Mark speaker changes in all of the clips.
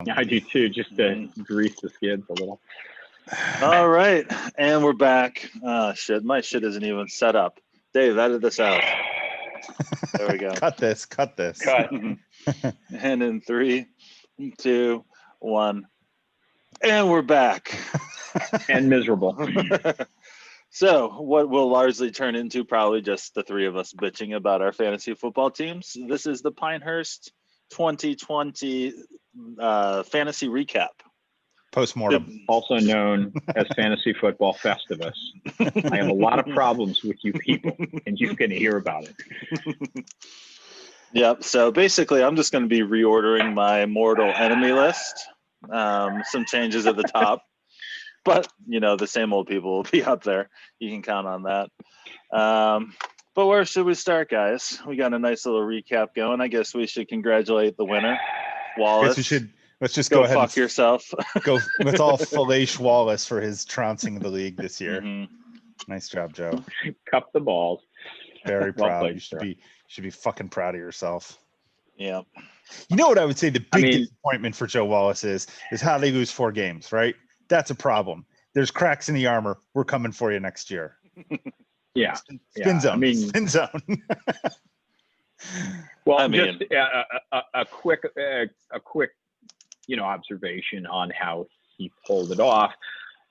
Speaker 1: I do too, just to grease the skids a little.
Speaker 2: All right, and we're back. Shit, my shit isn't even set up. Dave, edit this out. There we go.
Speaker 3: Cut this.
Speaker 1: Cut.
Speaker 2: And in 3, 2, 1, and we're back.
Speaker 1: And miserable.
Speaker 2: So what will largely turn into probably just the three of us bitching about our fantasy football teams. This is the Pinehurst 2020 fantasy recap.
Speaker 3: Postmortem.
Speaker 1: Also known as Fantasy Football Festivus. I have a lot of problems with you people, and you're going to hear about it.
Speaker 2: Yep. So basically, I'm just going to be reordering my mortal enemy list. Some changes at the top. But, the same old people will be up there. You can count on that. But where should we start, guys? We got a nice little recap going. I guess we should congratulate the winner, Wallace.
Speaker 3: Let's just
Speaker 2: go
Speaker 3: ahead.
Speaker 2: Fuck yourself.
Speaker 3: Let's all fillet Wallace for his trouncing the league this year.
Speaker 2: Mm-hmm.
Speaker 3: Nice job, Joe.
Speaker 1: Cup the balls.
Speaker 3: Very
Speaker 1: Well
Speaker 3: proud.
Speaker 1: played,
Speaker 3: You should be fucking proud of yourself.
Speaker 2: Yeah.
Speaker 3: You know what I would say the big disappointment for Joe Wallace is how they lose 4 games, right? That's a problem. There's cracks in the armor. We're coming for you next year.
Speaker 1: Yeah.
Speaker 3: Spin zone. Spin zone.
Speaker 1: Well, just a quick observation on how he pulled it off.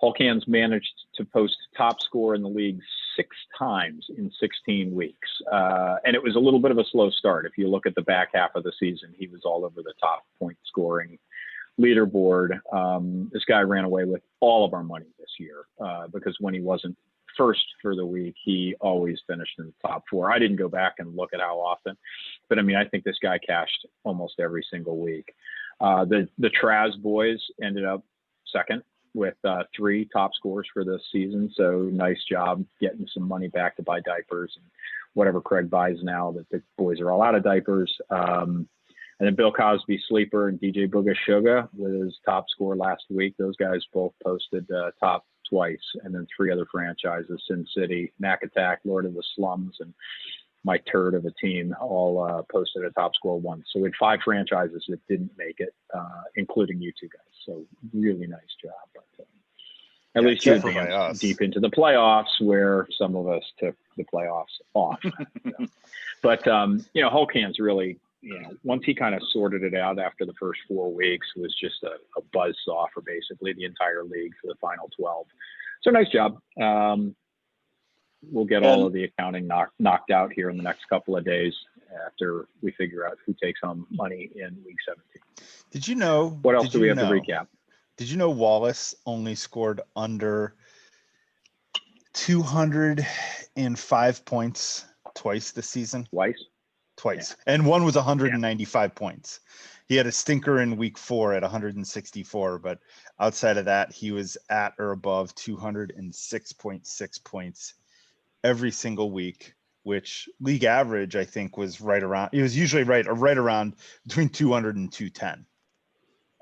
Speaker 1: Hulkhan's managed to post top score in the league 6 times in 16 weeks. And it was a little bit of a slow start. If you look at the back half of the season, he was all over the top point scoring leaderboard. This guy ran away with all of our money this year because when he wasn't first for the week, he always finished in the top 4. I didn't go back and look at how often, but I think this guy cashed almost every single week. The Traz boys ended up second with 3 top scores for this season. So nice job getting some money back to buy diapers and whatever Craig buys now that the boys are all out of diapers. And then Bill Cosby Sleeper and DJ Booga Sugar with his top score last week. Those guys both posted top twice. And then 3 other franchises, Sin City, Mac Attack, Lord of the Slums, and my turd of a team all posted a top score once. So we had 5 franchises that didn't make it, including you 2 guys. So really nice job. But, at least you advanced deep into the playoffs where some of us took the playoffs off. But, Hulkhan's really, once he kind of sorted it out after the first 4 weeks, was just a buzzsaw for basically the entire league for the final 12. So nice job. We'll get all of the accounting knocked out here in the next couple of days after we figure out who takes home money in week 17.
Speaker 3: Did you know?
Speaker 1: What else do we have to recap?
Speaker 3: Did you know Wallace only scored under 205 points twice this season? Twice. Yeah. And one was 195 points. He had a stinker in week 4 at 164, but outside of that, he was at or above 206.6 points every single week, which league average, I think, was right around. It was usually right around between 200 and 210.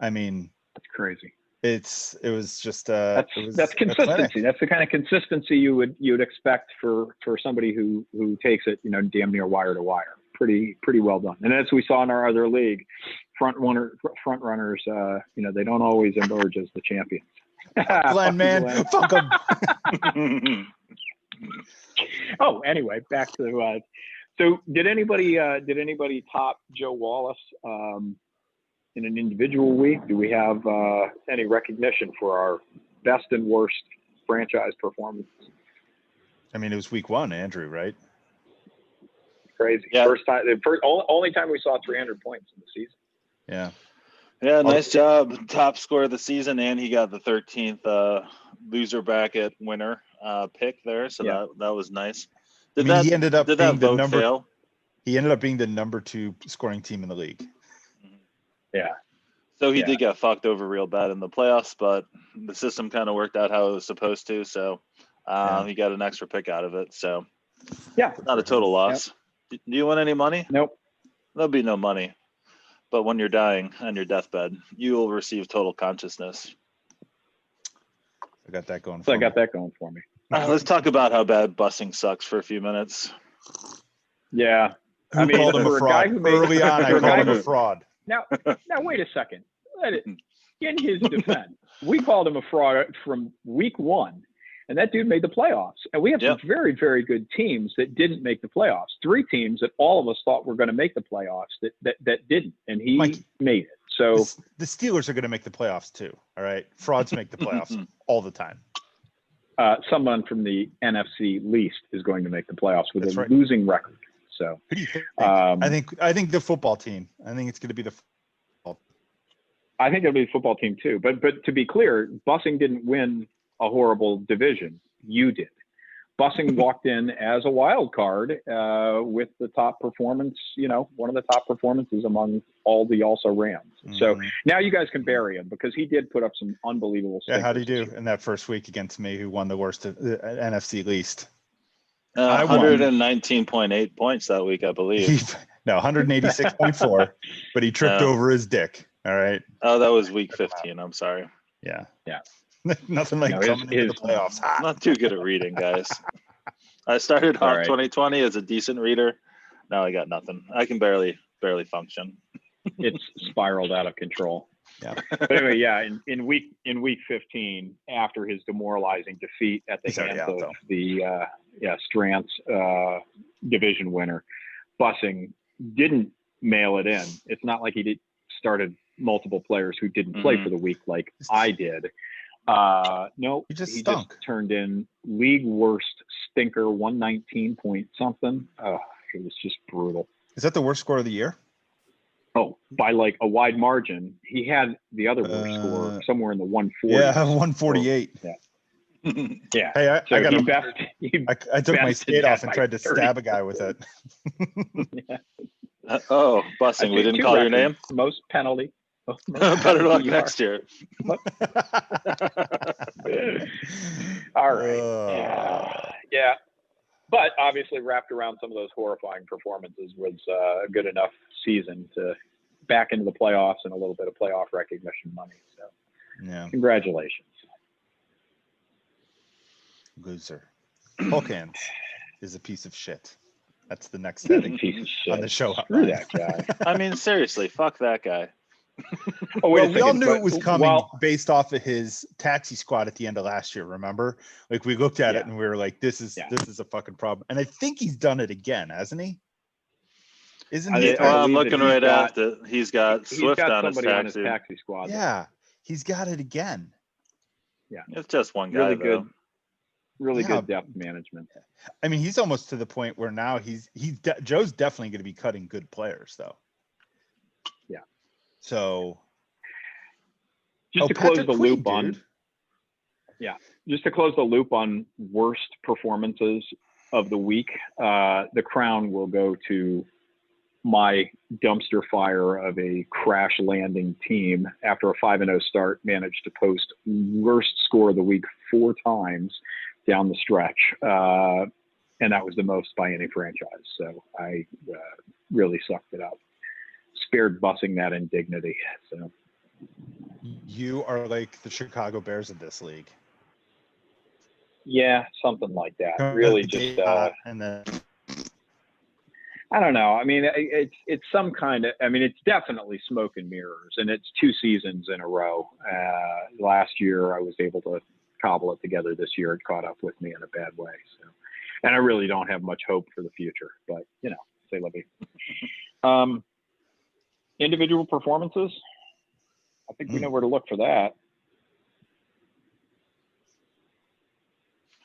Speaker 1: That's crazy.
Speaker 3: It was just
Speaker 1: that's consistency. That's the kind of consistency you would expect for somebody who takes it, damn near wire to wire. Pretty well done. And as we saw in our other league, front runners, they don't always emerge as the champions.
Speaker 3: Glenn, man, fuck him.
Speaker 1: Oh, anyway, back to so did anybody top Joe Wallace in an individual week? Do we have any recognition for our best and worst franchise performances?
Speaker 3: It was week 1, Andrew, right?
Speaker 1: Crazy. Yeah. Only time we saw 300 points in the season.
Speaker 3: Yeah.
Speaker 2: Yeah, nice job. Top score of the season, and he got the 13th loser bracket winner pick there, so that was nice.
Speaker 3: He ended up being the number 2 scoring team in the league.
Speaker 1: Yeah.
Speaker 2: So he did get fucked over real bad in the playoffs, but the system kind of worked out how it was supposed to, so he got an extra pick out of it. So not a total loss. Yep. Do you want any money?
Speaker 1: Nope.
Speaker 2: There'll be no money. But when you're dying on your deathbed, you will receive total consciousness.
Speaker 3: I got that going
Speaker 1: for me.
Speaker 2: Let's talk about how bad busing sucks for a few minutes.
Speaker 1: Yeah.
Speaker 3: Called him a fraud. Early on, I called him a fraud.
Speaker 1: Now, wait a second. In his defense, we called him a fraud from week one, and that dude made the playoffs. And we have some very, very good teams that didn't make the playoffs. 3 teams that all of us thought were going to make the playoffs that didn't, and he made it. So
Speaker 3: the Steelers are going to make the playoffs too. All right, frauds make the playoffs all the time.
Speaker 1: Someone from the NFC least is going to make the playoffs with a losing record. So
Speaker 3: who do you think? I think the football team. I think it's going to be the.
Speaker 1: I think it'll be the football team too. But to be clear, Bussing didn't win a horrible division. You did. Bussing walked in as a wild card with the top performance, one of the top performances among all the also Rams. Mm-hmm. So now you guys can bury him because he did put up some unbelievable stuff.
Speaker 3: Yeah, how did he do in that first week against me, who won the worst NFC least?
Speaker 2: 119.8 points that week, I believe.
Speaker 3: 186.4, but he tripped over his dick. All right.
Speaker 2: Oh, that was week 15. I'm sorry.
Speaker 3: Yeah.
Speaker 1: Yeah.
Speaker 3: Nothing like coming into the playoffs.
Speaker 2: I'm not too good at reading, guys. I started off 2020 as a decent reader. Now I got nothing. I can barely function.
Speaker 1: It's spiraled out of control.
Speaker 3: Yeah.
Speaker 1: But anyway, yeah, in week 15, after his demoralizing defeat at the hands of the Strantz division winner, Bussing didn't mail it in. It's not like he started multiple players who didn't play for the week like I did. No,
Speaker 3: he just
Speaker 1: turned in league worst stinker, 119 point something. It was just brutal.
Speaker 3: Is that the worst score of the year?
Speaker 1: Oh, by like a wide margin. He had the other worst score somewhere in the 140.
Speaker 3: Yeah, 148.
Speaker 1: Yeah. Yeah.
Speaker 3: Hey, I took my skate off and tried to
Speaker 1: 30.
Speaker 3: stab a guy with it.
Speaker 1: Yeah.
Speaker 2: Bussing. We didn't call your name.
Speaker 1: Most penalty.
Speaker 2: Better luck next year.
Speaker 1: All right. Yeah. But obviously wrapped around some of those horrifying performances was a good enough season to back into the playoffs and a little bit of playoff recognition money. So congratulations.
Speaker 3: Loser. Hulkans is a piece of shit. That's the next heading on the show.
Speaker 1: Screw that guy.
Speaker 2: I mean, seriously, fuck that guy.
Speaker 3: We all knew it was coming based off of his taxi squad at the end of last year. Remember, like we looked at it and we were like, "This is a fucking problem." And I think he's done it again, hasn't he? Isn't he?
Speaker 2: I'm looking right at it. He's got Swift on his
Speaker 1: taxi squad.
Speaker 3: Yeah, he's got it again.
Speaker 2: Yeah, it's just one guy.
Speaker 1: Really good depth management.
Speaker 3: I mean, he's almost to the point where now Joe's definitely going to be cutting good players, though.
Speaker 1: Yeah.
Speaker 3: So,
Speaker 1: just to close the loop on worst performances of the week, the crown will go to my dumpster fire of a crash landing team after a 5-0 start, managed to post worst score of the week 4 times down the stretch. And that was the most by any franchise. So I really sucked it up. Spared Bussing that indignity. So
Speaker 3: you are like the Chicago Bears of this league.
Speaker 1: Yeah, something like that. Really just
Speaker 3: and then
Speaker 1: I don't know. I mean, it's some kind of. I mean, it's definitely smoke and mirrors, and it's 2 seasons in a row. Last year, I was able to cobble it together. This year, it caught up with me in a bad way. So, and I really don't have much hope for the future. But say Libby. Individual performances. I think we know where to look for that.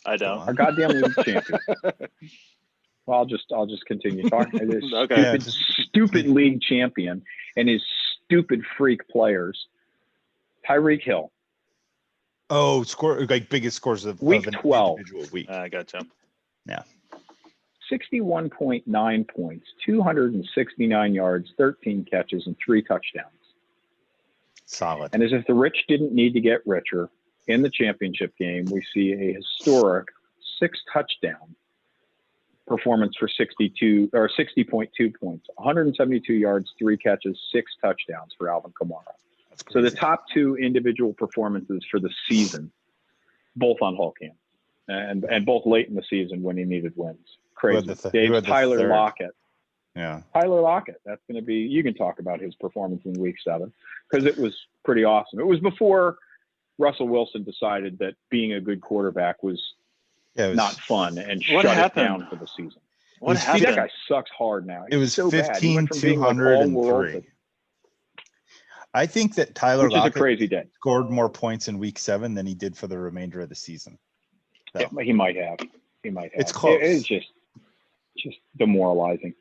Speaker 2: I don't.
Speaker 1: Our goddamn league champion. Well, I'll just continue talking. This stupid league champion and his stupid freak players. Tyreek Hill.
Speaker 3: Oh, biggest scores of
Speaker 1: week
Speaker 3: of
Speaker 1: 12.
Speaker 3: Individual week.
Speaker 2: I gotcha.
Speaker 3: Yeah.
Speaker 1: 61.9 points, 269 yards, 13 catches, and 3 touchdowns.
Speaker 3: Solid.
Speaker 1: And as if the rich didn't need to get richer, in the championship game, we see a historic 6-touchdown performance for 60.2 points, 172 yards, 3 catches, 6 touchdowns for Alvin Kamara. So the top 2 individual performances for the season, both on Hulkhan, and both late in the season when he needed wins. Crazy. Tyler Lockett.
Speaker 3: Yeah.
Speaker 1: Tyler Lockett. That's going to be, you can talk about his performance in week 7 because it was pretty awesome. It was before Russell Wilson decided that being a good quarterback was not fun and shut it down for the season.
Speaker 2: What happened?
Speaker 1: That guy sucks hard now.
Speaker 3: It was
Speaker 1: so
Speaker 3: 15,203. I think that Tyler Lockett
Speaker 1: a crazy day.
Speaker 3: Scored more points in week 7 than he did for the remainder of the season. So.
Speaker 1: He might have.
Speaker 3: It's close.
Speaker 1: It's just demoralizing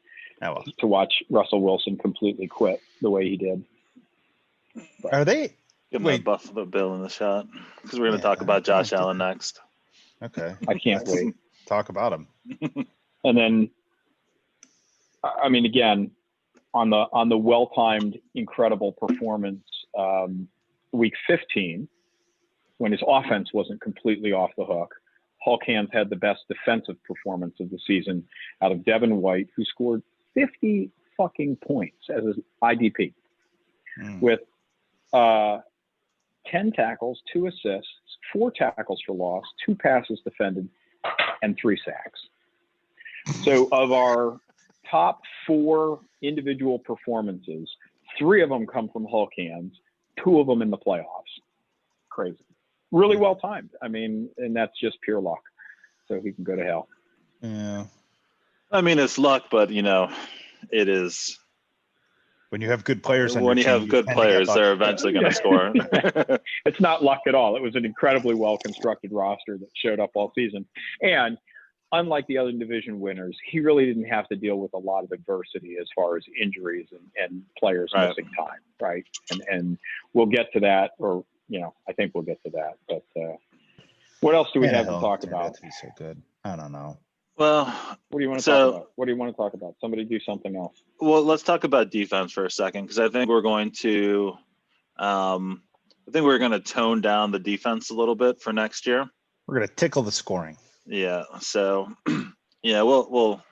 Speaker 1: to watch Russell Wilson completely quit the way he did.
Speaker 3: But, are they?
Speaker 2: Give me a Buffalo Bill in the shot because we're going to talk about Josh Allen next.
Speaker 3: Okay.
Speaker 1: I can't wait.
Speaker 3: Talk about him.
Speaker 1: And then, I mean, again, on the well-timed, incredible performance, week 15, when his offense wasn't completely off the hook, Hulk Hands had the best defensive performance of the season out of Devin White, who scored 50 fucking points as his IDP with 10 tackles, 2 assists, 4 tackles for loss, 2 passes defended, and 3 sacks. So of our top 4 individual performances, 3 of them come from Hulk Hands, 2 of them in the playoffs. Crazy. Really well timed. I mean, and that's just pure luck. So he can go to hell.
Speaker 3: Yeah.
Speaker 2: I mean, it's luck, but it is.
Speaker 3: When you have good players,
Speaker 2: when you have good players, they're eventually going to score.
Speaker 1: It's not luck at all. It was an incredibly well-constructed roster that showed up all season. And unlike the other division winners, he really didn't have to deal with a lot of adversity as far as injuries and players missing time, right? And we'll get to that, or I think we'll get to that. But what else do we have to talk about?
Speaker 3: To be so good. I don't know.
Speaker 2: Well,
Speaker 1: what do you want to talk about? What do you want to talk about? Somebody do something else.
Speaker 2: Well, let's talk about defense for a second, because I think we're going to, tone down the defense a little bit for next year.
Speaker 3: We're going to tickle the scoring.
Speaker 2: Yeah. So, we'll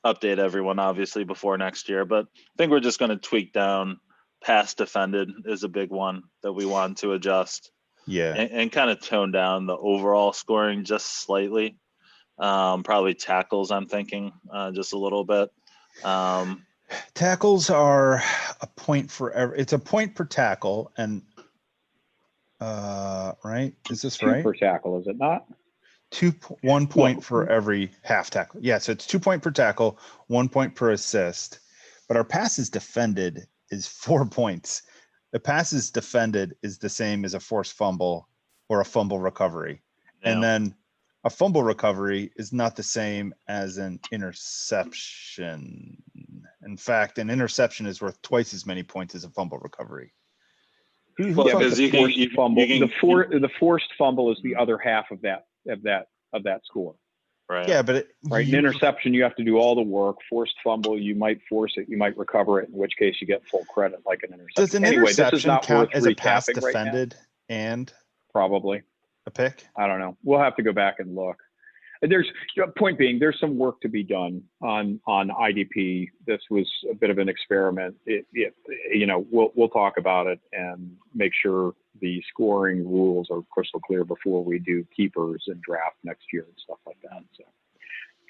Speaker 2: update everyone obviously before next year, but I think we're just going to tweak down pass defended is a big one that we want to adjust.
Speaker 3: Yeah.
Speaker 2: And kind of tone down the overall scoring just slightly. Probably tackles, I'm thinking, just a little bit.
Speaker 3: Tackles are a point for it's a point per tackle, and right? Is this right?
Speaker 1: 2 per tackle, is it not?
Speaker 3: 1 point for every half tackle. Yeah, so it's 2 point per tackle, 1 point per assist. But our passes defended is 4 points. The passes defended is the same as a forced fumble or a fumble recovery. Yeah. And then a fumble recovery is not the same as an interception. In fact, an interception is worth twice as many points as a fumble recovery.
Speaker 1: Well, because the forced fumble is the other half of that score.
Speaker 2: Right.
Speaker 3: Yeah, but
Speaker 1: an interception, you have to do all the work. Forced fumble, you might force it, you might recover it, in which case you get full credit, like an interception.
Speaker 3: Does an interception count as a pass defended and
Speaker 1: probably
Speaker 3: a pick?
Speaker 1: I don't know. We'll have to go back and look. Point being, there's some work to be done on IDP. This was a bit of an experiment. We'll talk about it and make sure the scoring rules are crystal clear before we do keepers and draft next year and stuff like that. So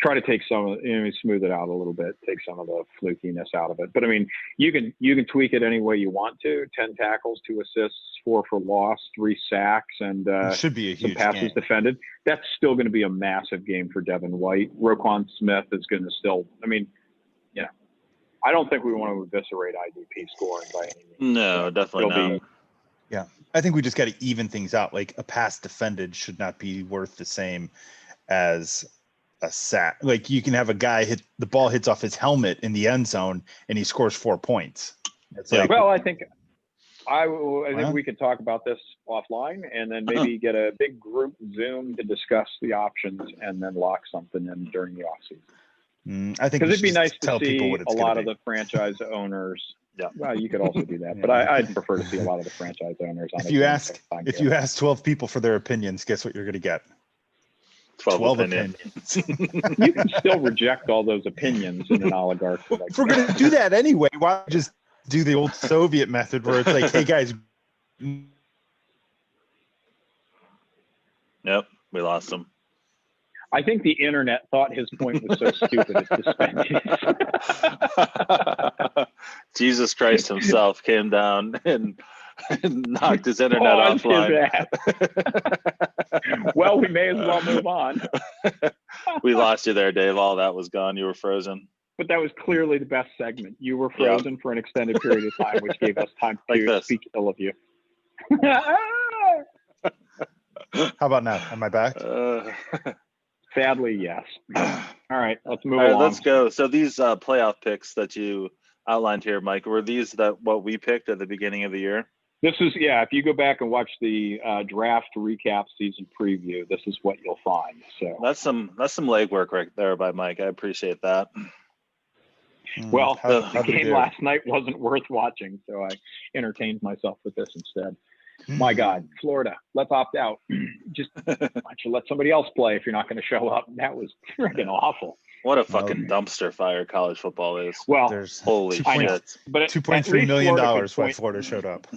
Speaker 1: try to take smooth it out a little bit, take some of the flukiness out of it. But I mean, you can tweak it any way you want to. 10 tackles, 2 assists, 4 for loss, 3 sacks, and
Speaker 3: should be a huge
Speaker 1: some passes
Speaker 3: game.
Speaker 1: Defended. That's still going to be a massive game for Devin White. Roquan Smith is going to still. I mean, I don't think we want to eviscerate IDP scoring by any means.
Speaker 2: No, definitely not.
Speaker 3: Yeah, I think we just got to even things out. Like a pass defended should not be worth the same as a sack. Like you can have a guy the ball hits off his helmet in the end zone and he scores 4 points. It's like,
Speaker 1: well, I think we could talk about this offline and then maybe get a big group Zoom to discuss the options and then lock something in during the offseason.
Speaker 3: I think
Speaker 1: because it'd be nice to see
Speaker 3: a
Speaker 1: lot of the franchise owners.
Speaker 2: Yeah.
Speaker 1: Well, you could also do that, but I'd prefer to see a lot of the franchise owners.
Speaker 3: If you ask 12 people for their opinions, guess what you're going to get? 12 opinions.
Speaker 1: You can still reject all those opinions in an oligarchy.
Speaker 3: If we're going to do that anyway, why don't we just do the old Soviet method where it's like, hey guys.
Speaker 2: Yep, we lost them.
Speaker 1: I think the internet thought his point was so stupid it suspended.
Speaker 2: Jesus Christ himself came down and knocked his internet offline.
Speaker 1: Well, we may as well move on.
Speaker 2: We lost you there, Dave. All that was gone. You were frozen.
Speaker 1: But that was clearly the best segment. You were frozen for an extended period of time, which gave us time to speak ill of you.
Speaker 3: How about now? Am I back?
Speaker 1: Sadly, yes. All right, let's move along.
Speaker 2: Let's go. So these playoff picks that you outlined here, Mike, were these what we picked at the beginning of the year?
Speaker 1: This is, if you go back and watch the draft recap season preview, this is what you'll find. So
Speaker 2: that's some legwork right there by Mike. I appreciate that.
Speaker 1: Well, the game last night wasn't worth watching, so I entertained myself with this instead. My God, Florida, let's opt out. Just why don't you let somebody else play if you're not going to show up? That was freaking awful.
Speaker 2: What a fucking dumpster fire college football is.
Speaker 1: Well,
Speaker 3: there's
Speaker 2: holy shit.
Speaker 1: But
Speaker 3: $2.3 million when Florida showed up.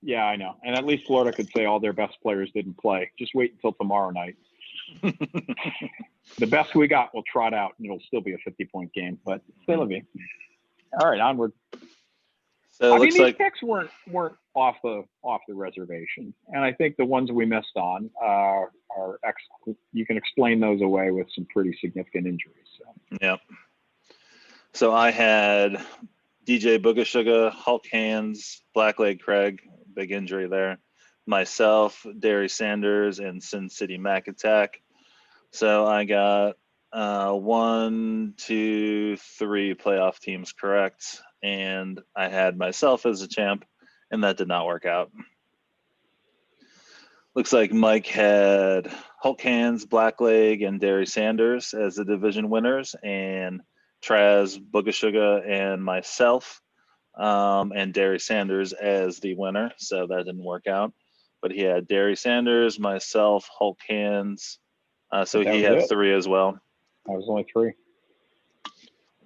Speaker 1: Yeah, I know. And at least Florida could say all their best players didn't play. Just wait until tomorrow night. The best we got will trot out, and it'll still be a 50-point game. But still a be. All right, onward.
Speaker 2: So
Speaker 1: these picks weren't off the reservation, and I think the ones we missed on are you can explain those away with some pretty significant injuries. So.
Speaker 2: Yeah. So I had DJ Booga Sugar, Hulk Hands, Blackleg Craig, big injury there. Myself, Derry Sanders, and Sin City Mac Attack. So I got 1, 2, 3 playoff teams correct, and I had myself as a champ, and that did not work out. Looks like Mike had Hulk Hands, Blackleg, and Derry Sanders as the division winners, and Traz, Boogashuga, and myself, and Derry Sanders as the winner. So that didn't work out. But he had Derry Sanders, myself, Hulk Hands. So he had 3 as well.
Speaker 1: That was only 3.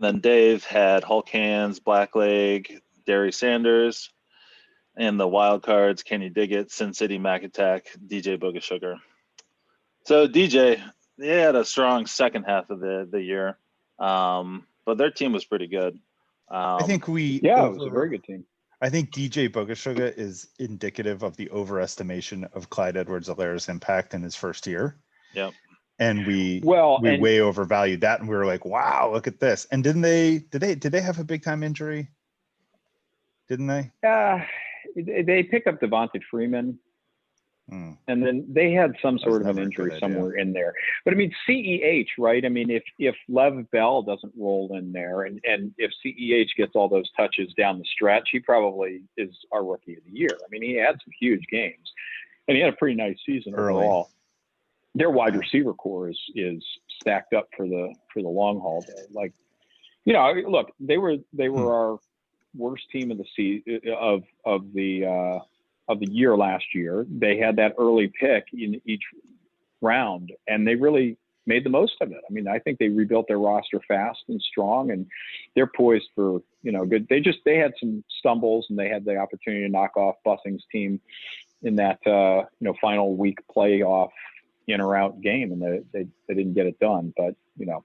Speaker 2: Then Dave had Hulk Hands, Blackleg, Derry Sanders, and the wild cards, Kenny Diggett, Sin City Mac Attack, DJ Booga Sugar. So DJ, they had a strong second half of the year, but their team was pretty good.
Speaker 3: I think it
Speaker 1: was a very good team.
Speaker 3: I think DJ Booga Sugar is indicative of the overestimation of Clyde Edwards-Helaire's impact in his first year.
Speaker 2: Yep.
Speaker 3: And we way overvalued that, and we were like, "Wow, look at this!" And did they have a big time injury? Didn't they?
Speaker 1: They picked up Devontae Freeman, and then they had some sort of an injury somewhere in there. But I mean, CEH, right? I mean, if Lev Bell doesn't roll in there, and if CEH gets all those touches down the stretch, he probably is our rookie of the year. I mean, he had some huge games, and he had a pretty nice season overall. Their wide receiver core is stacked up for the long haul. Like, look, they were our worst team of the of the year last year. They had that early pick in each round, and they really made the most of it. I mean, I think they rebuilt their roster fast and strong, and they're poised for good. They had some stumbles, and they had the opportunity to knock off Bussing's team in that final week playoff in or out game, and they didn't get it done. But I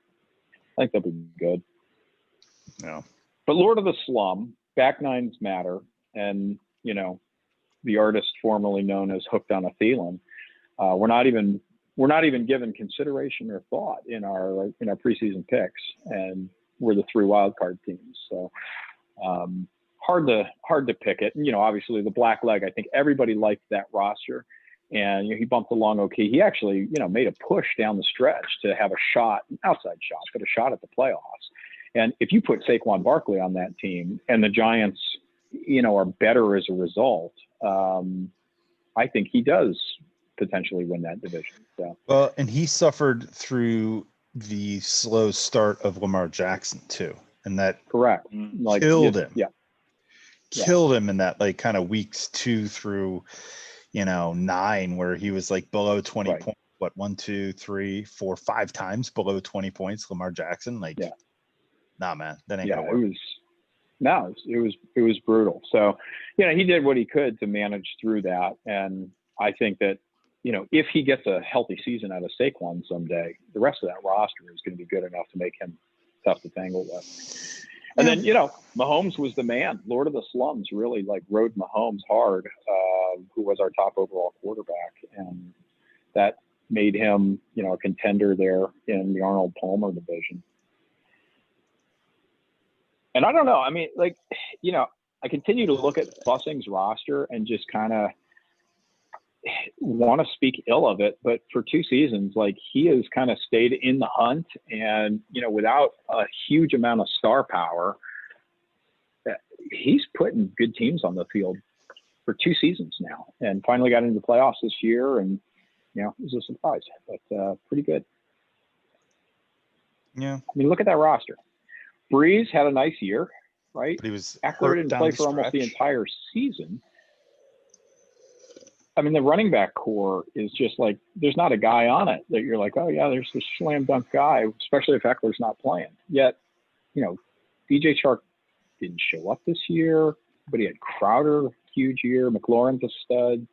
Speaker 1: think they'll be good.
Speaker 3: Yeah. But
Speaker 1: Lord of the Slum, back nines matter, and the artist formerly known as Hooked on a Thielen, we're not even given consideration or thought in our preseason picks, and we're the 3 wild card teams. So hard to pick it. And, obviously the Blackleg, I think everybody liked that roster. And he bumped along okay. He actually, made a push down the stretch to have a shot, outside shot, but a shot at the playoffs. And if you put Saquon Barkley on that team, and the Giants, are better as a result, I think he does potentially win that division. So.
Speaker 3: Well, and he suffered through the slow start of Lamar Jackson too, and that
Speaker 1: correct
Speaker 3: killed him.
Speaker 1: Yeah,
Speaker 3: killed him in that kind of weeks 2 through 9, where he was below 20 points. What, 1, 2, 3, 4, 5 times below 20 points? Lamar Jackson, nah, man, that ain't gonna work.
Speaker 1: It was brutal. So, he did what he could to manage through that, and I think that if he gets a healthy season out of Saquon someday, the rest of that roster is going to be good enough to make him tough to tangle with. And then, Mahomes was the man. Lord of the Slums really rode Mahomes hard, who was our top overall quarterback. And that made him, a contender there in the Arnold Palmer division. And I don't know. I mean, I continue to look at Bussing's roster and just kind of want to speak ill of it. But for 2 seasons, he has kind of stayed in the hunt and, without a huge amount of star power, he's putting good teams on the field for 2 seasons now and finally got into the playoffs this year. And, it was a surprise, but pretty good.
Speaker 3: Yeah.
Speaker 1: I mean, look at that roster. Breeze had a nice year, right?
Speaker 3: But he was
Speaker 1: Eckler didn't play for almost the entire season. I mean, the running back core is just there's not a guy on it that you're like, oh yeah, there's this slam dunk guy, especially if Eckler's not playing. Yet, DJ Chark didn't show up this year, but he had Crowder, huge year. McLaurin's a stud.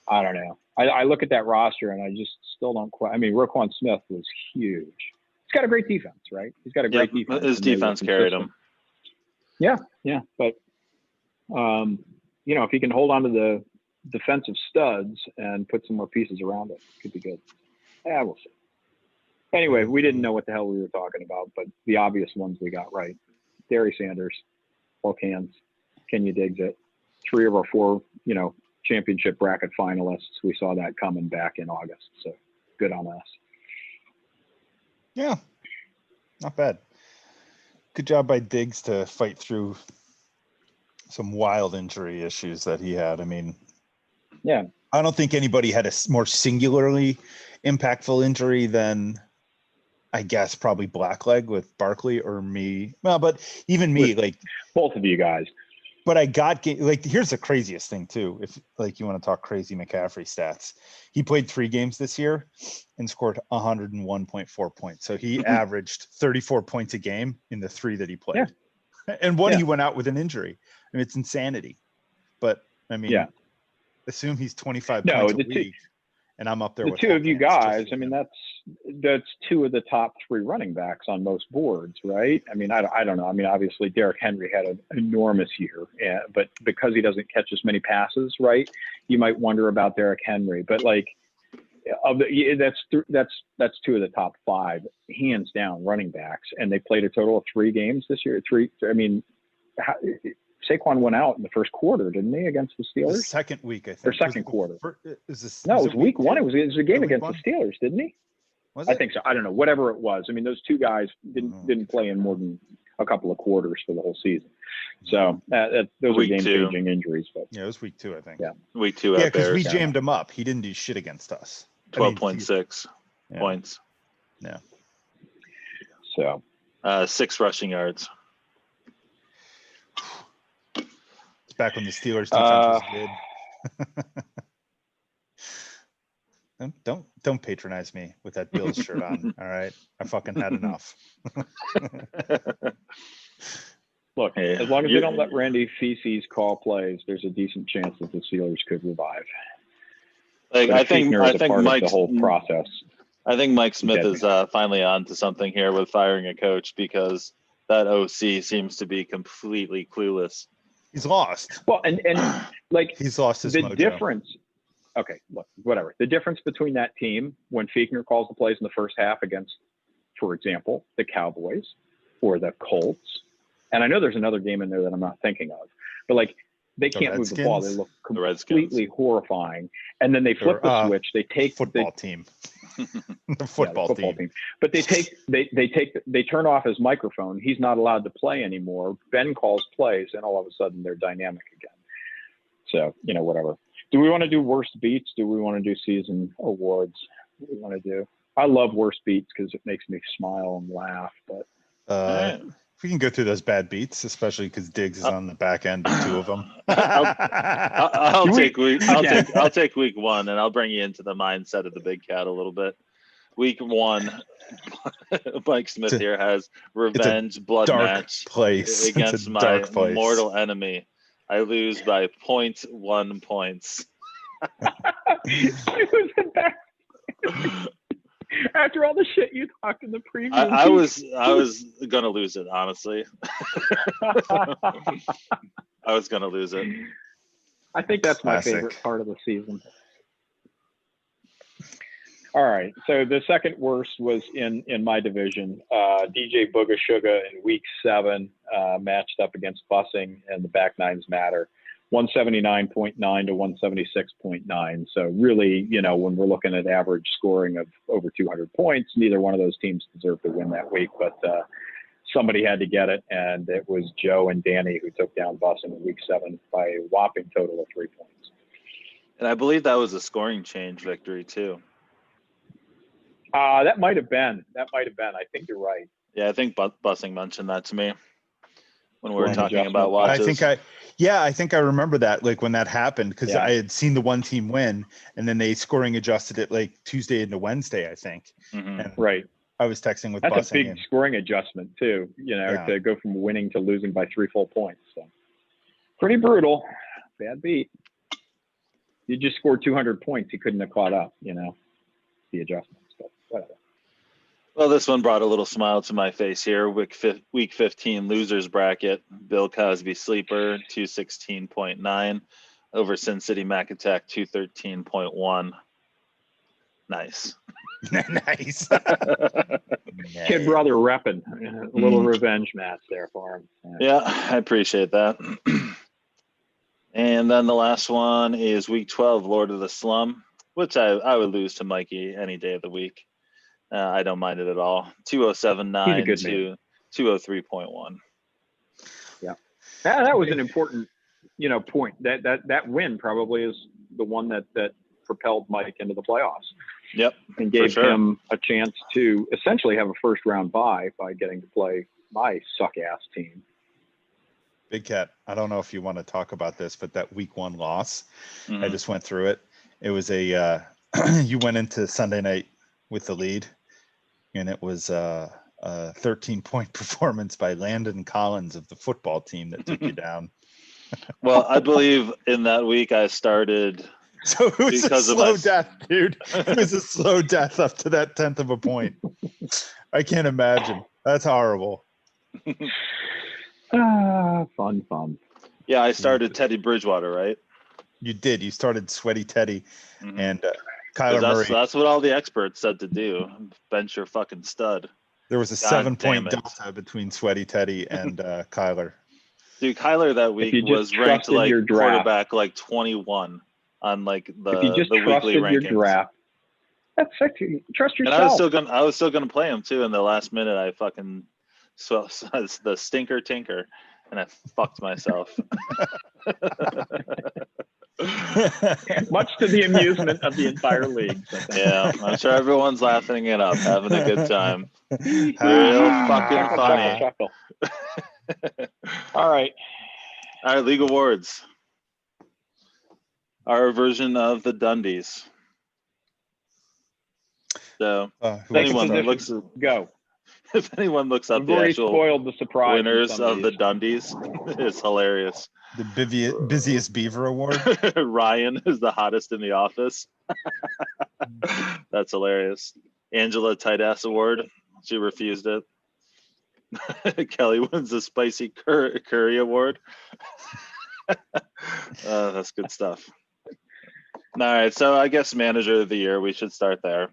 Speaker 1: I don't know. I look at that roster and I just still don't quite. I mean, Roquan Smith was huge. He's got a great defense, right? He's got a great defense.
Speaker 2: His defense carried him.
Speaker 1: Yeah. But, if he can hold on to the defensive studs and put some more pieces around it, could be good. Yeah, we'll see. Anyway, we didn't know what the hell we were talking about, but the obvious ones we got right. Derry Sanders, Hulk Hands, Kenya Diggs it. 3 of our 4, championship bracket finalists. We saw that coming back in August. So good on us.
Speaker 3: Yeah, not bad. Good job by Diggs to fight through some wild injury issues that he had. I mean,
Speaker 1: yeah,
Speaker 3: I don't think anybody had a more singularly impactful injury than, I guess, probably Blackleg with Barkley or me. Well, but even me,
Speaker 1: with both of you guys.
Speaker 3: But I got here's the craziest thing too. If you want to talk crazy McCaffrey stats, he played 3 games this year and scored 101.4 points. So he averaged 34 points a game in the 3 that he played. Yeah. And he went out with an injury. I mean, it's insanity. But I mean, assume he's 25 points a week, and I'm up there with
Speaker 1: 2 of you guys. I mean, that's 2 of the top 3 running backs on most boards, right? I mean, I don't know. I mean, obviously Derrick Henry had an enormous year, but because he doesn't catch as many passes, right? You might wonder about Derrick Henry, but that's 2 of the top 5, hands down, running backs, and they played a total of 3 games this year. 3. I mean, Saquon went out in the first quarter, didn't he, against the Steelers?
Speaker 3: The second week, I think.
Speaker 1: Or second quarter.
Speaker 3: It
Speaker 1: was week 1. It was a game against the Steelers, didn't he?
Speaker 3: Was it?
Speaker 1: I think so. I don't know. Whatever it was. I mean, those 2 guys didn't play in more than a couple of quarters for the whole season. So those are game-changing injuries. But
Speaker 3: yeah, it was week 2, I think.
Speaker 1: Yeah,
Speaker 2: week 2.
Speaker 3: Yeah, because we jammed him up. He didn't do shit against us.
Speaker 2: 12.6 points.
Speaker 3: Yeah.
Speaker 1: So
Speaker 2: 6 rushing yards.
Speaker 3: Back when the Steelers defense was good. Don't patronize me with that Bills shirt on. All right, I fucking had enough.
Speaker 1: Look, as long as they don't let Randy Feces call plays, there's a decent chance that the Steelers could revive.
Speaker 2: I think Mike's
Speaker 1: the whole process.
Speaker 2: I think Mike Smith is finally on to something here with firing a coach, because that OC seems to be completely clueless.
Speaker 3: He's lost.
Speaker 1: Well, and
Speaker 3: he's lost his mojo.
Speaker 1: Difference. Okay, look, whatever. The difference between that team when Fiechner calls the plays in the first half against, for example, the Cowboys or the Colts, and I know there's another game in there that I'm not thinking of, but they can't move the ball. They look completely horrifying. And then they flip the switch. They take
Speaker 3: football team. The football team.
Speaker 1: But they turn off his microphone. He's not allowed to play anymore. Ben calls plays, and all of a sudden they're dynamic again. So, whatever. Do we want to do worst beats? Do we want to do season awards? What do we want to do? I love worst beats because it makes me smile and laugh. But
Speaker 3: if we can go through those bad beats, especially because Diggs is on the back end of 2 of them.
Speaker 2: I'll take week 1, and I'll bring you into the mindset of the Big Katt a little bit. Week 1, Mike Smith here has revenge blood match against my mortal enemy. I lose by 0.1 points.
Speaker 1: It was embarrassing. After all the shit you talked in the preview.
Speaker 2: I was gonna lose it, honestly. I was gonna lose it.
Speaker 1: I think that's my favorite part of the season. All right, so the second worst was in my division. DJ Booga Suga in week 7 matched up against Bussing, and the back nines matter. 179.9 to 176.9. So really, when we're looking at average scoring of over 200 points, neither one of those teams deserved to win that week, but somebody had to get it, and it was Joe and Danny who took down Bussing in week 7 by a whopping total of 3 points.
Speaker 2: And I believe that was a scoring change victory too.
Speaker 1: That might have been. I think you're right.
Speaker 2: Yeah, I think Bussing mentioned that to me when we were talking about watches.
Speaker 3: I think I remember that, like when that happened, because I had seen the one team win, and then they scoring adjusted it like Tuesday into Wednesday, I think.
Speaker 2: Mm-hmm.
Speaker 3: And
Speaker 1: right.
Speaker 3: I was texting with
Speaker 1: That's
Speaker 3: Bussing.
Speaker 1: a big scoring adjustment too, to go from winning to losing by 3 full points. So pretty brutal. Bad beat. You just scored 200 points. He couldn't have caught up, the adjustments, but whatever.
Speaker 2: Well, this one brought a little smile to my face here. Week 15 losers bracket. Bill Cosby sleeper 216.9 over Sin City Mac Attack 213.1. Nice.
Speaker 3: Nice.
Speaker 1: Kid brother repping. A little revenge match there for him.
Speaker 2: Yeah, I appreciate that. And then the last one is week 12, Lord of the Slum, which I would lose to Mikey any day of the week. I don't mind it at all. 207.9 to 203.1.
Speaker 1: Yeah, that was an important, point. That win probably is the one that propelled Mike into the playoffs.
Speaker 2: Yep,
Speaker 1: and gave him a chance to essentially have a first round bye by getting to play my suck ass team.
Speaker 3: Big Katt, I don't know if you want to talk about this, but that week 1 loss, I just went through it. It was you went into Sunday night with the lead, and it was a 13-point performance by Landon Collins of the football team that took you down.
Speaker 2: Well, I believe in that week I started.
Speaker 3: So it was a slow death, dude. It was a slow death up to that 10th of a point. I can't imagine. That's horrible.
Speaker 1: Fun.
Speaker 2: Yeah, I started Teddy Bridgewater, right?
Speaker 3: You did. You started Sweaty Teddy and Kyler Murray.
Speaker 2: That's what all the experts said to do. Bench your fucking stud.
Speaker 3: There was a 7-point delta between Sweaty Teddy and Kyler.
Speaker 2: Dude, Kyler that week was ranked like quarterback like 21 on like the weekly rankings.
Speaker 1: Your draft, that's sexy. Trust yourself.
Speaker 2: And I was still gonna play him too. In the last minute, I fucking the stinker tinker, and I fucked myself.
Speaker 1: Much to the amusement of the entire league.
Speaker 2: Yeah, I'm sure everyone's laughing it up, having a good time. Real fucking funny.
Speaker 1: Chuckle. All right,
Speaker 2: league awards. Our version of the Dundies. So if anyone looks up the actual winners of the Dundies, it's hilarious.
Speaker 3: The busiest beaver award.
Speaker 2: Ryan is the hottest in the office. That's hilarious. Angela tight ass award. She refused it. Kelly wins the spicy curry award. That's good stuff. All right, so I guess manager of the year, we should start there.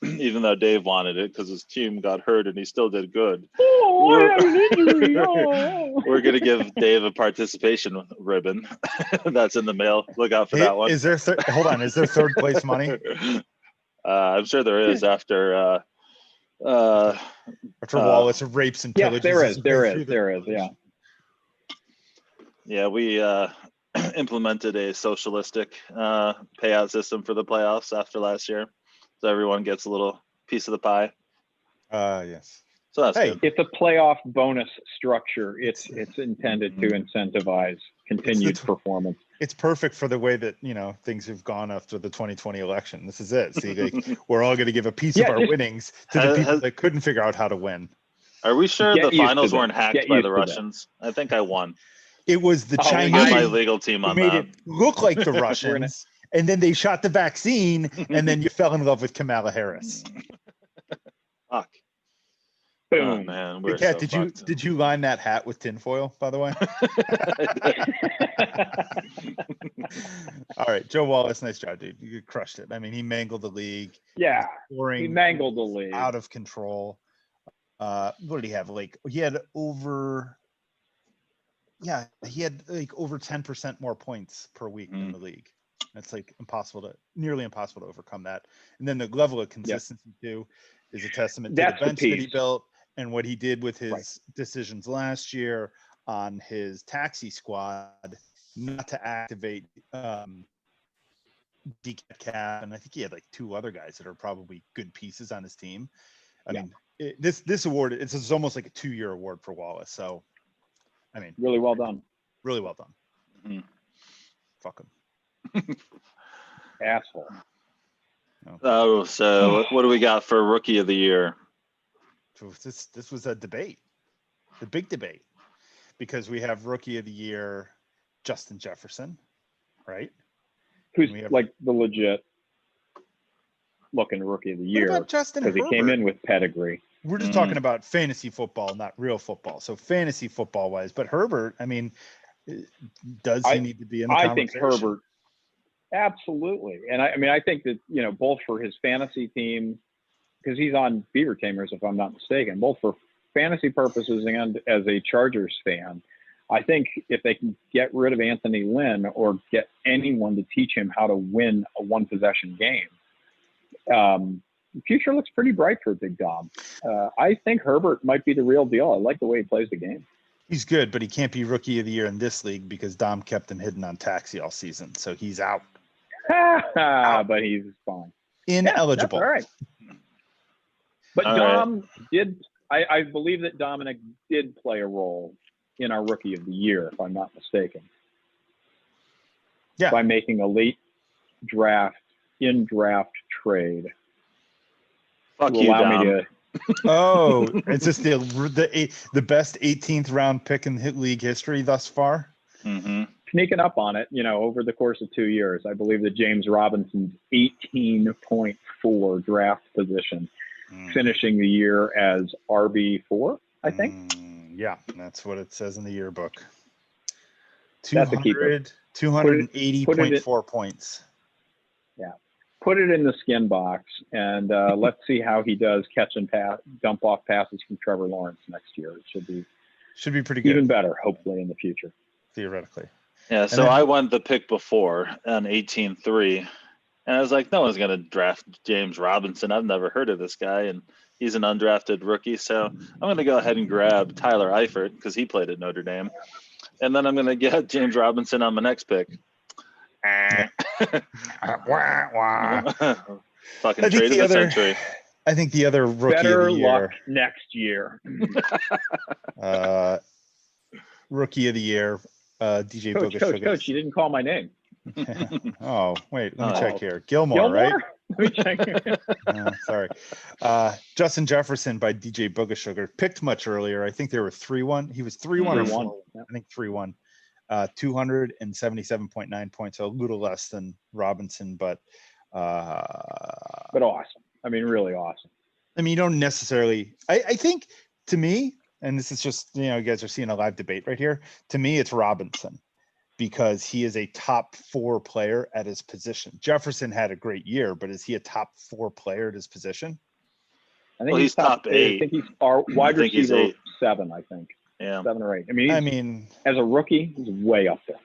Speaker 2: Even though Dave wanted it because his team got hurt and he still did good.
Speaker 1: I have an injury.
Speaker 2: We're going to give Dave a participation ribbon. That's in the mail. Look out for that one.
Speaker 3: Is there hold on, is there third place money?
Speaker 2: I'm sure there is after
Speaker 3: Wallace rapes and pillages.
Speaker 1: Yes, there is, yeah.
Speaker 2: Yeah, we implemented a socialistic payout system for the playoffs after last year. So everyone gets a little piece of the pie.
Speaker 3: Yes.
Speaker 2: So that's good.
Speaker 1: It's a playoff bonus structure. It's intended to incentivize continued performance.
Speaker 3: It's perfect for the way that things have gone after the 2020 election. This is it. See, we're all going to give a piece of our winnings to the people that couldn't figure out how to win.
Speaker 2: Are we sure the finals weren't hacked by the Russians? I think I won.
Speaker 3: It was the
Speaker 2: I'll
Speaker 3: Chinese.
Speaker 2: get my legal team
Speaker 3: who
Speaker 2: on
Speaker 3: made
Speaker 2: that.
Speaker 3: it look like the Russians, and then they shot the vaccine, and then you fell in love with Kamala Harris.
Speaker 2: Fuck.
Speaker 1: Boom.
Speaker 2: Oh man, we're
Speaker 3: Big Katt,
Speaker 2: so fucked.
Speaker 3: did you line that hat with tinfoil, by the way? All right, Joe Wallace, nice job, dude. You crushed it. I mean, he mangled the league.
Speaker 1: Yeah,
Speaker 3: Scoring
Speaker 1: he mangled the league.
Speaker 3: out of control. What did he have? Like he had over 10% more points per week in the league. That's like nearly impossible to overcome that. And then the level of consistency too is a testament to the bench that he built and what he did with his decisions last year on his taxi squad, not to activate Big Katt, and I think he had like 2 other guys that are probably good pieces on his team. I mean, this award, it's almost like a 2-year award for Wallace. So, I mean,
Speaker 1: really well done.
Speaker 3: Really well done.
Speaker 2: Mm-hmm.
Speaker 3: Fuck him.
Speaker 1: Asshole.
Speaker 2: Oh, so what do we got for Rookie of the Year?
Speaker 3: This was a debate, the big debate, because we have Rookie of the Year Justin Jefferson, right?
Speaker 1: Who's like the legit looking Rookie of the Year?
Speaker 3: What about Justin Herbert?
Speaker 1: Because he came in with pedigree.
Speaker 3: We're just talking about fantasy football, not real football. So fantasy football wise, but Herbert, I mean, does he need to be in the conversation?
Speaker 1: I think Herbert, absolutely. And I mean, I think that, both for his fantasy team, because he's on Beaver Tamers, if I'm not mistaken, both for fantasy purposes and as a Chargers fan, I think if they can get rid of Anthony Lynn or get anyone to teach him how to win a one-possession game, the future looks pretty bright for Big Dom. I think Herbert might be the real deal. I like the way he plays the game.
Speaker 3: He's good, but he can't be Rookie of the Year in this league because Dom kept him hidden on taxi all season, so he's out.
Speaker 1: But he's fine.
Speaker 3: Ineligible.
Speaker 1: Yeah, all right. But Dom did. I believe that Dominic did play a role in our Rookie of the Year, if I'm not mistaken.
Speaker 3: Yeah.
Speaker 1: By making a late draft trade.
Speaker 2: Fuck you, Dom.
Speaker 3: It's just the best 18th round pick in league history thus far.
Speaker 2: Mm-hmm.
Speaker 1: Sneaking up on it, over the course of 2 years. I believe that James Robinson's 18.4 draft position, finishing the year as RB4, I think.
Speaker 3: Yeah, that's what it says in the yearbook.
Speaker 1: That's a keeper.
Speaker 3: 280.4 points.
Speaker 1: Yeah. Put it in the skin box, and let's see how he does catch and dump off passes from Trevor Lawrence next year. It
Speaker 3: should be pretty good.
Speaker 1: Even better, hopefully, in the future.
Speaker 3: Theoretically.
Speaker 2: Yeah, so I won the pick before on 18-3, and I was like, no one's going to draft James Robinson. I've never heard of this guy, and he's an undrafted rookie. So I'm going to go ahead and grab Tyler Eifert because he played at Notre Dame. And then I'm going to get James Robinson on my next pick. Fucking trade of the century.
Speaker 3: I think the other Rookie
Speaker 1: Better
Speaker 3: of the Year.
Speaker 1: luck next year.
Speaker 3: Rookie of the Year, DJ Bogus.
Speaker 1: Coach, you didn't call my name.
Speaker 3: Oh, wait, let me check here. Gilmore, right?
Speaker 1: Let me check here.
Speaker 3: Sorry. Justin Jefferson by DJ Bogus picked much earlier. I think they were 3-1. He was 3-1 or 4. I think 3-1. 277.9 points, so a little less than Robinson, but
Speaker 1: awesome. I mean, really awesome.
Speaker 3: I mean, you don't necessarily. I think to me, and this is just you guys are seeing a live debate right here. To me, it's Robinson because he is a top 4 player at his position. Jefferson had a great year, but is he a top 4 player at his position?
Speaker 2: I think he's top 8.
Speaker 1: I think he's our wide receiver 7. I think.
Speaker 2: Yeah,
Speaker 1: 7 or 8. I mean, as a rookie, he's way up there.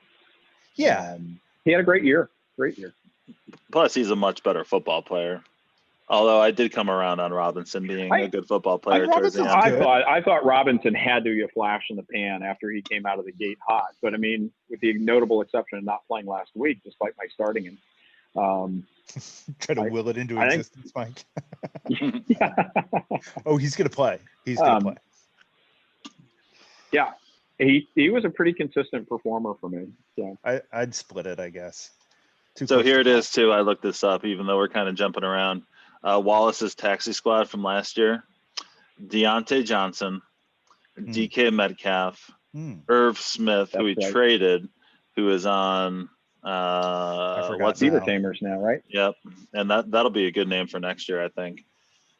Speaker 3: Yeah,
Speaker 1: he had a great year. Great year.
Speaker 2: Plus, he's a much better football player. Although I did come around on Robinson being a good football player towards the end.
Speaker 1: I thought Robinson had to be a flash in the pan after he came out of the gate hot. But I mean, with the notable exception of not playing last week, despite my starting him.
Speaker 3: Try to will it into existence, Mike. Oh, he's gonna play. He's gonna play.
Speaker 1: Yeah, he was a pretty consistent performer for me. So
Speaker 3: I'd split it, I guess.
Speaker 2: So here it is too. I looked this up, even though we're kind of jumping around. Wallace's taxi squad from last year: Deontay Johnson, DK Metcalf, Irv Smith, who he traded, who is on
Speaker 3: what's
Speaker 1: Beaver Tamers now, right?
Speaker 2: Yep. And that'll be a good name for next year, I think.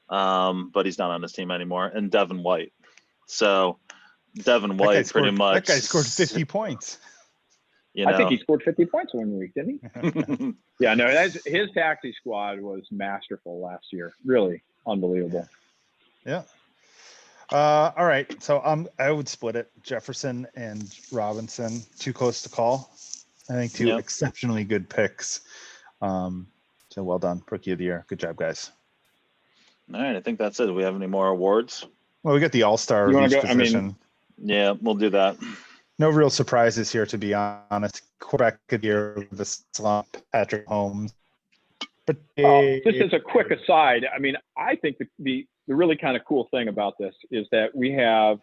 Speaker 2: But he's not on his team anymore. And Devin White. So Devin White pretty much.
Speaker 3: That guy scored 50 points.
Speaker 2: You know.
Speaker 1: I think he scored 50 points one week, didn't he? Yeah, no, his taxi squad was masterful last year. Really unbelievable.
Speaker 3: Yeah. All right. So I would split it. Jefferson and Robinson, too close to call. I think two exceptionally good picks. So well done. Rookie of the year. Good job, guys.
Speaker 2: All right. I think that's it. Do we have any more awards?
Speaker 3: Well, we got the all-star of each position.
Speaker 2: Yeah, we'll do that.
Speaker 3: No real surprises here, to be honest. Quarterback of the year with the slump, Patrick Mahomes. But
Speaker 1: just as a quick aside, I mean, I think the really kind of cool thing about this is that we have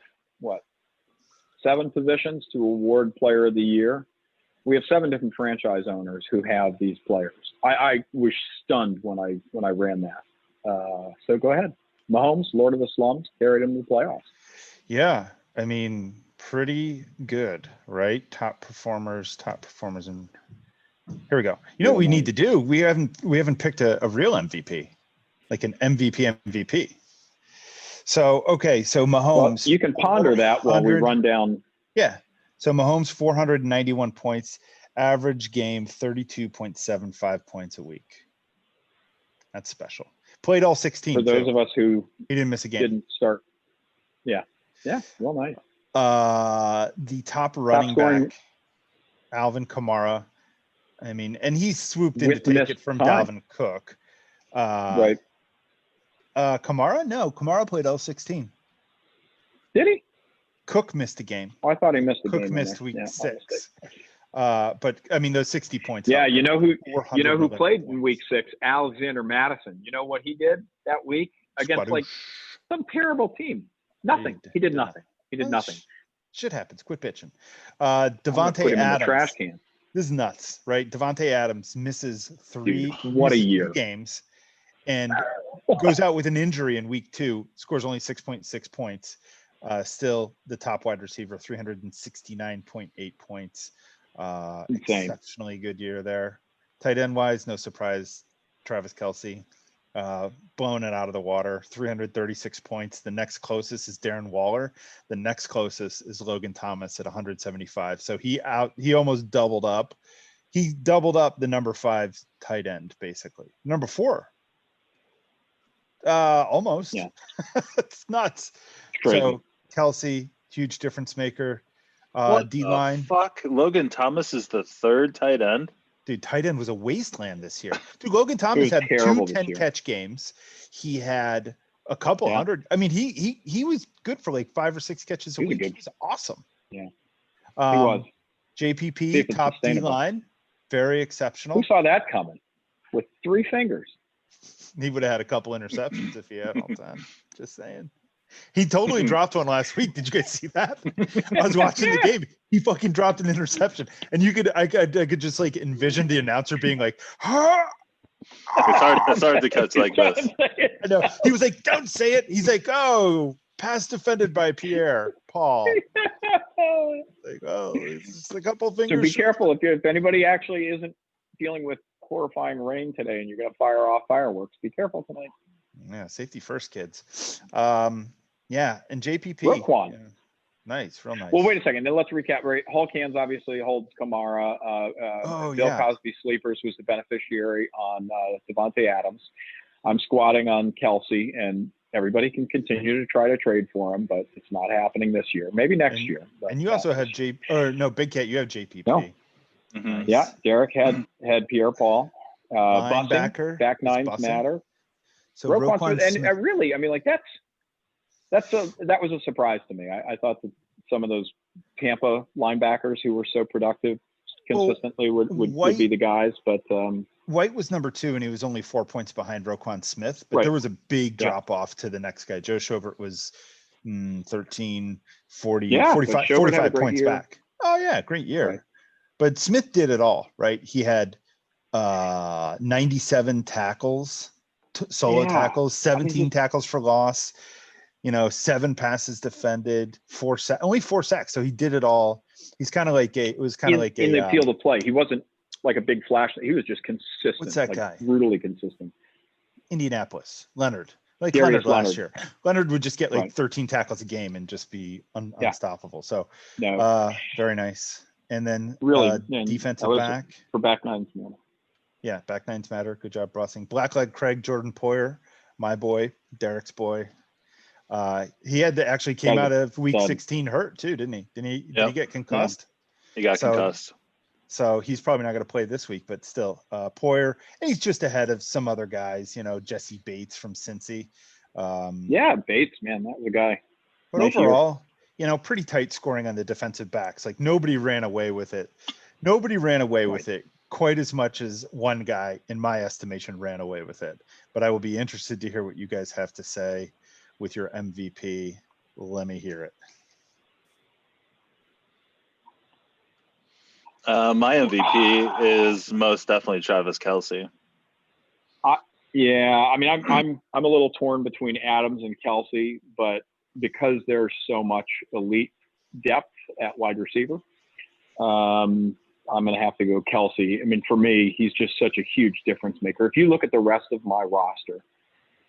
Speaker 1: 7 positions to award Player of the Year. We have 7 different franchise owners who have these players. I was stunned when I ran that. So go ahead, Mahomes, Lord of the Slums, carried him to the playoffs.
Speaker 3: Yeah, I mean, pretty good, right? Top performers, and here we go. You know what we need to do? We haven't picked a real MVP, like an MVP. So so Mahomes.
Speaker 1: Well, you can ponder that while we run down.
Speaker 3: Yeah. So Mahomes 491 points, average game 32.75 points a week. That's special. Played all 16.
Speaker 1: For those of us who
Speaker 3: he didn't miss a game.
Speaker 1: Didn't start. Yeah. Well, nice.
Speaker 3: The top running back, Alvin Kamara. I mean, and he swooped in to take it from Dalvin Cook.
Speaker 1: Right.
Speaker 3: Kamara? No, Kamara played all 16.
Speaker 1: Did he?
Speaker 3: Cook missed a game.
Speaker 1: Oh, I thought he missed a game.
Speaker 3: Cook missed week 6. But I mean, those 60 points.
Speaker 1: Yeah, you know who played in week 6? Alexander Madison. You know what he did that week against like some terrible team? Nothing. He did nothing.
Speaker 3: Shit happens. Quit pitching. Devontae Adams.
Speaker 1: Trash can.
Speaker 3: This is nuts, right? Devontae Adams misses 3 games and goes out with an injury in week 2. Scores only 6.6 points. Still the top wide receiver, 369.8 points. Exceptionally good year there. Tight end wise, no surprise. Travis Kelce, blowing it out of the water, 336 points. The next closest is Darren Waller. The next closest is Logan Thomas at 175. So he almost doubled up. He doubled up the number 5 tight end, basically. Number 4. Almost.
Speaker 1: Yeah.
Speaker 3: It's nuts. So Kelce, huge difference maker. D-line.
Speaker 2: Fuck, Logan Thomas is the 3rd tight end.
Speaker 3: Dude, tight end was a wasteland this year. Dude, Logan Thomas had 2 10-catch games. He had a couple hundred. I mean, he was good for like 5 or 6 catches a week. He was awesome.
Speaker 1: Yeah, he was.
Speaker 3: JPP, top D-line, very exceptional.
Speaker 1: Who saw that coming? With 3 fingers.
Speaker 3: He would have had a couple interceptions if he had all time. Just saying. He totally dropped one last week. Did you guys see that? I was watching the game. He fucking dropped an interception, and I could just like envision the announcer being like, "Ah!"
Speaker 2: It's hard to catch like this.
Speaker 3: I know. He was like, "Don't say it." He's like, "Oh, pass defended by Pierre Paul." Like, oh, it's just a couple fingers.
Speaker 1: So be careful if anybody actually isn't dealing with horrifying rain today, and you're going to fire off fireworks. Be careful tonight.
Speaker 3: Yeah, safety first, kids. Yeah, and JPP.
Speaker 1: Roquan.
Speaker 3: Yeah. Nice, real nice.
Speaker 1: Well, wait a second. Then let's recap. Right, Hulk Hands obviously holds Kamara. Bill Cosby Sleepers was the beneficiary on Devontae Adams. I'm squatting on Kelce, and everybody can continue to try to trade for him, but it's not happening this year. Maybe next year.
Speaker 3: And you also had Big Cat. You have JPP.
Speaker 1: No.
Speaker 2: Mm-hmm. Nice.
Speaker 1: Yeah, Derek had Pierre Paul.
Speaker 3: Linebacker.
Speaker 1: Back nines matter.
Speaker 3: So
Speaker 1: Roquan and really, I mean, like that was a surprise to me. I thought that some of those Tampa linebackers who were so productive consistently would be the guys, but
Speaker 3: White was number 2, and he was only 4 points behind Roquan Smith, but there was a big drop off to the next guy. Joe Schobert was 13, 40, 45 points back. Oh yeah, great year. Right. But Smith did it all, right? He had 97 tackles. Solo tackles, 17 tackles for loss. 7 passes defended, only 4 sacks. So he did it all. He's kind of like in
Speaker 1: the field of play. He wasn't like a big flash. He was just consistent.
Speaker 3: What's that guy?
Speaker 1: Brutally consistent.
Speaker 3: Indianapolis, Leonard. Like
Speaker 1: Darius
Speaker 3: Leonard last year. Leonard would just get 13 tackles a game and just be unstoppable. So very nice. And then
Speaker 1: really
Speaker 3: defensive back.
Speaker 1: For back nines matter.
Speaker 3: Yeah, back nines matter. Good job, Brossing. Blackleg Craig, Jordan Poyer, my boy, Derek's boy. He had to actually came out of week 16 hurt too, didn't he? Did he get concussed?
Speaker 2: Yeah. He got concussed.
Speaker 3: So he's probably not going to play this week, but still, Poyer, and he's just ahead of some other guys, Jesse Bates from Cincy.
Speaker 1: Bates, man, that was a guy.
Speaker 3: But overall, pretty tight scoring on the defensive backs. Like nobody ran away with it. Nobody ran away with it quite as much as one guy, in my estimation, ran away with it. But I will be interested to hear what you guys have to say with your MVP. Let me hear it.
Speaker 2: My MVP is most definitely Travis Kelce.
Speaker 1: I mean, I'm a little torn between Adams and Kelce, but because there's so much elite depth at wide receiver, I'm going to have to go Kelce. I mean, for me, he's just such a huge difference maker. If you look at the rest of my roster,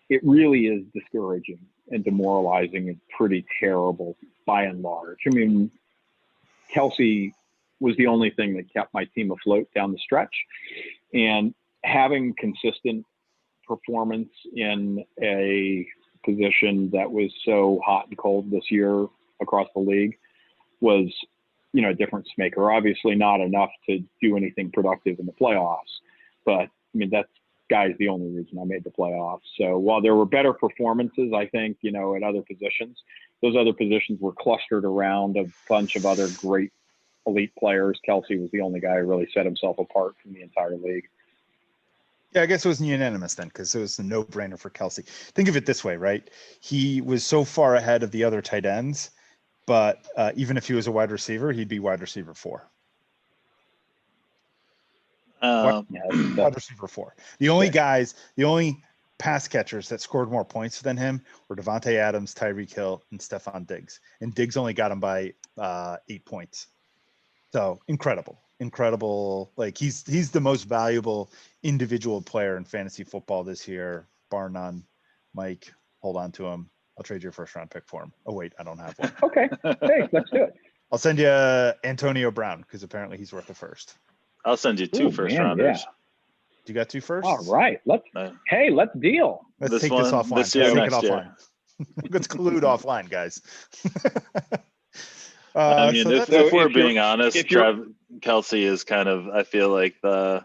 Speaker 1: it really is discouraging and demoralizing and pretty terrible by and large. I mean, Kelce was the only thing that kept my team afloat down the stretch, and having consistent performance in a position that was so hot and cold this year across the league was, a difference maker. Obviously not enough to do anything productive in the playoffs, but I mean, that guy's the only reason I made the playoffs. So while there were better performances, I think, at other positions, those other positions were clustered around a bunch of other great elite players. Kelce was the only guy who really set himself apart from the entire league.
Speaker 3: Yeah, I guess it was unanimous then, because it was a no-brainer for Kelce. Think of it this way, right? He was so far ahead of the other tight ends, but even if he was a wide receiver, he'd be wide receiver 4. Wide receiver 4. The only pass catchers that scored more points than him were Devontae Adams, Tyreek Hill, and Stephon Diggs. And Diggs only got him by 8 points. So incredible. Like he's the most valuable individual player in fantasy football this year, bar none. Mike, hold on to him. I'll trade your first round pick for him. Oh wait, I don't have one.
Speaker 1: Okay. Hey, let's do it.
Speaker 3: I'll send you Antonio Brown because apparently he's worth a first.
Speaker 2: I'll send you 2 first rounders.
Speaker 3: Yeah. You got 2 firsts?
Speaker 1: All right. Let's deal.
Speaker 3: Let's take this offline. Let's take it offline. Let's collude offline, guys.
Speaker 2: I mean, if we're being honest, Kelce is kind of, I feel like the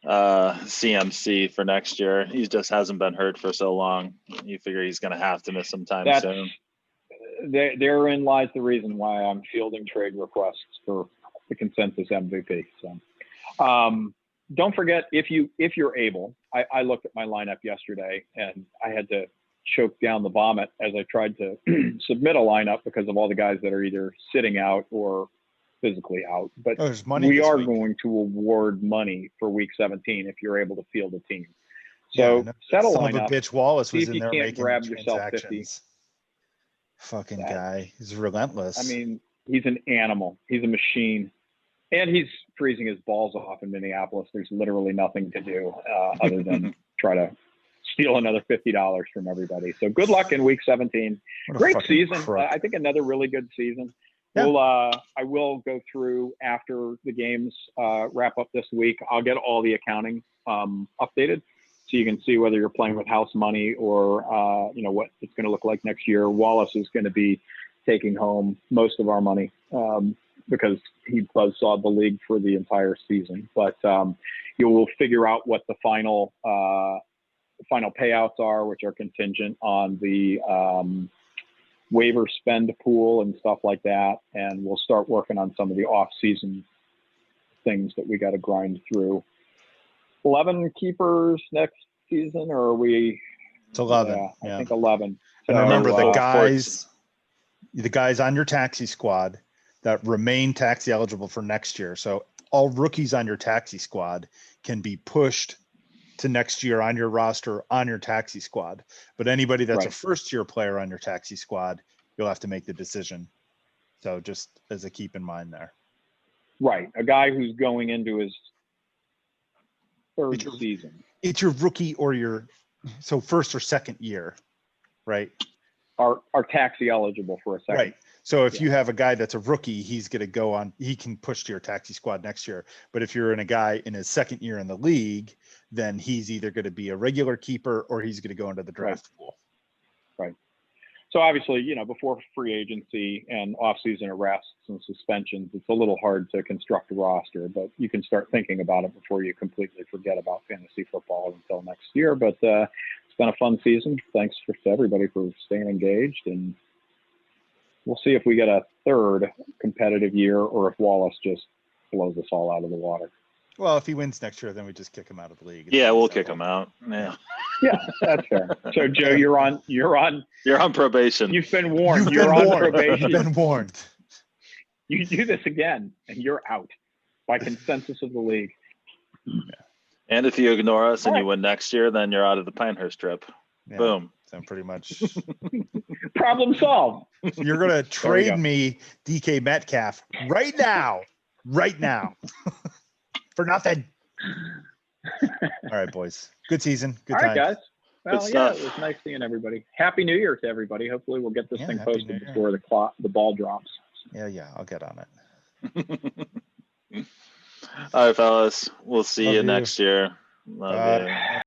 Speaker 2: CMC for next year. He just hasn't been hurt for so long. You figure he's going to have to miss some time soon.
Speaker 1: Therein lies the reason why I'm fielding trade requests for the consensus MVP. So, don't forget, if you're able, I looked at my lineup yesterday and I had to choke down the vomit as I tried to submit a lineup because of all the guys that are either sitting out or physically out. But we are going to award money for week 17 if you're able to field a team. So settle
Speaker 3: son
Speaker 1: lineup.
Speaker 3: Of a bitch Wallace was
Speaker 1: in
Speaker 3: there making
Speaker 1: grab yourself 50.
Speaker 3: Fucking guy. He's relentless.
Speaker 1: I mean, he's an animal. He's a machine. And he's freezing his balls off in Minneapolis. There's literally nothing to do other than try to steal another $50 from everybody. So good luck in week 17. Great season. I think another really good season. Yeah. I will go through after the games wrap up this week. I'll get all the accounting updated so you can see whether you're playing with house money or what it's going to look like next year. Wallace is going to be taking home most of our money because he buzzsawed the league for the entire season. But you will figure out what the final payouts are, which are contingent on the waiver spend pool and stuff like that. And we'll start working on some of the off-season things that we got to grind through. 11 keepers next season, or are we?
Speaker 3: It's 11.
Speaker 1: Yeah, I think 11.
Speaker 3: And remember, the guys on your taxi squad that remain taxi eligible for next year. So all rookies on your taxi squad can be pushed to next year on your roster on your taxi squad. But anybody that's a
Speaker 1: Right.
Speaker 3: first-year player on your taxi squad, you'll have to make the decision. So just as a keep in mind there.
Speaker 1: Right. A guy who's going into his third season.
Speaker 3: It's your rookie or your first or second year, right?
Speaker 1: Are taxi eligible for a second.
Speaker 3: Right. So if you have a guy that's a rookie, he's going to go on, he can push to your taxi squad next year. But if you're in a guy in his second year in the league, then he's either going to be a regular keeper or he's going to go into the draft pool.
Speaker 1: Right. So obviously, you know, before free agency and off-season arrests and suspensions, it's a little hard to construct a roster, but you can start thinking about it before you completely forget about fantasy football until next year. But it's been a fun season. Thanks to everybody for staying engaged, and we'll see if we get a third competitive year or if Wallace just blows us all out of the water.
Speaker 3: Well, if he wins next year, then we just kick him out of the league.
Speaker 2: Yeah, we'll kick him out. Yeah.
Speaker 1: Yeah, that's fair. So Joe, you're on
Speaker 2: probation.
Speaker 1: You've been warned.
Speaker 3: You're
Speaker 1: on
Speaker 3: warned.
Speaker 1: probation.
Speaker 3: You've been warned.
Speaker 1: You do this again, and you're out by consensus of the league.
Speaker 3: Yeah.
Speaker 2: And if you ignore us and you win next year, then you're out of the Pinehurst trip.
Speaker 3: Yeah,
Speaker 2: Boom.
Speaker 3: So pretty much.
Speaker 1: Problem solved.
Speaker 3: You're going to trade me DK Metcalf right now. For nothing. All right, boys. Good season. Good
Speaker 1: All
Speaker 3: time.
Speaker 1: right, guys. Well,
Speaker 2: Good
Speaker 1: yeah,
Speaker 2: stuff.
Speaker 1: it was nice seeing everybody. Happy New Year to everybody. Hopefully we'll get this thing
Speaker 3: Happy New
Speaker 1: posted
Speaker 3: Year.
Speaker 1: before the ball drops.
Speaker 3: Yeah, I'll get on it.
Speaker 2: All right, fellas. We'll see
Speaker 3: Love
Speaker 2: you
Speaker 3: you.
Speaker 2: next year. Love
Speaker 3: Bye.
Speaker 2: you.